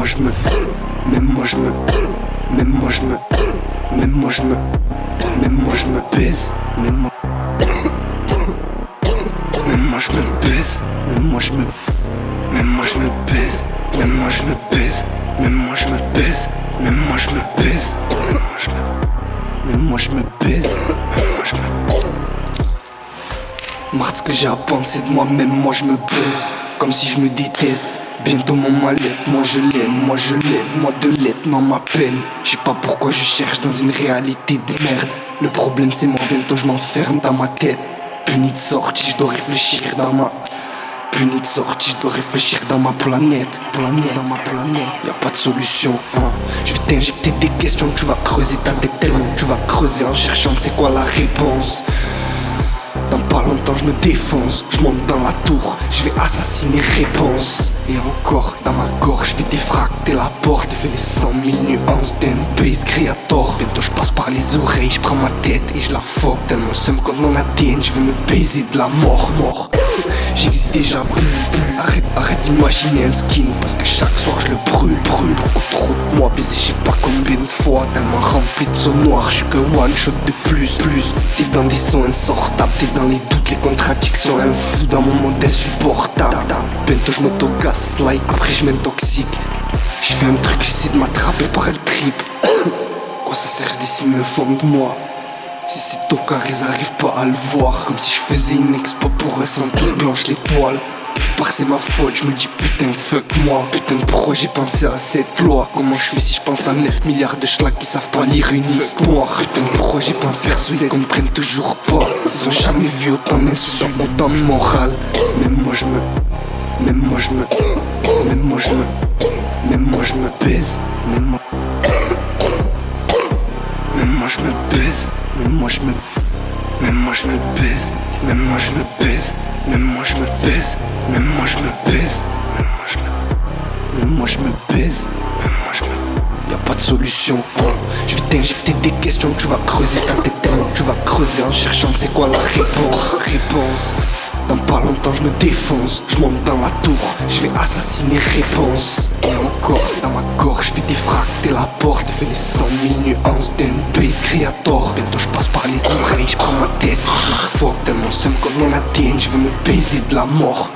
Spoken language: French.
moi je me, même moi je me, même moi je me, même moi je me, même moi je me baise, même moi je me baise, même moi je me, même moi je me baise, même moi je me baise, même moi je me baise, même moi je me baise, même moi je me, même moi je me baise, même moi je me. Marre de ce que j'ai à penser de moi-même, moi je me baise, comme si je me déteste. Bientôt mon mal-être, moi je l'aime, moi je l'aide, moi de l'aide dans ma peine. Je sais pas pourquoi je cherche dans une réalité de merde. Le problème c'est moi, bientôt je m'enferme dans ma tête. Puni de sortie, je dois réfléchir dans ma... Puni de sortie, je dois réfléchir dans ma planète. Dans ma planète, y'a pas de solution, hein. Je vais t'injecter des questions, tu vas creuser ta tête tellement tu vas creuser en cherchant c'est quoi la réponse. Dans pas longtemps je me défonce, je monte dans la tour, je vais assassiner réponse. Et encore, dans ma gorge, je vais défracter la porte. Je fais les 100 000 nuances d'un bass creator. Bientôt je passe par les oreilles, je prends ma tête et je la fuck. Tellement le seum contre mon ADN, je veux me baiser de la mort. J'existe déjà, arrête d'imaginer un skin. Parce que chaque soir je le brûle. Beaucoup trop de moi, baisé je sais pas combien de fois. Tellement rempli de sons noirs, je suis que one shot de plus. T'es dans des sons insortables, t'es dans les doutes, les contradictions. Un fou dans mon monde insupportable. Bientôt je m'auto-gaslight, après je m'intoxique. Je fais un truc, j'essaie de m'attraper par le trip. Quoi ça sert d'estimer le fond de moi si ces tocards ils arrivent pas à le voir. Comme si je faisais une expo pour eux sans toute blanche l'étoile. Parce que c'est ma faute, je me dis putain fuck moi. Putain pourquoi j'ai pensé à cette loi. Comment je fais si je pense à 9 milliards de schlags qui savent pas lire une histoire. Putain pourquoi j'ai pensé à ceux qui comprennent toujours pas. Ils ont jamais vu autant d'insultes, autant de morale. Même moi je me, même moi je me, même moi je me, même moi je me baise, même moi je me baise, même moi je me, même moi je me baise, même moi je me baise, même moi je me baise, même moi je me baise, même moi je me, même moi je me baise, même moi je me. Y'a pas de solution, hein. Je vais t'injecter des questions, tu vas creuser ta tête tellement tu vas creuser en cherchant c'est quoi la réponse. Dans pas longtemps je me défonce, je monte dans la tour, je vais assassiner réponse. Et encore, dans ma gorge, je vais défracter la porte. Je fais les 100 000 nuances d'un bass creator. Bientôt je passe par les oreilles, je prends ma tête, je la fuck tellement le seum comme mon ADN, je veux me baiser de la mort.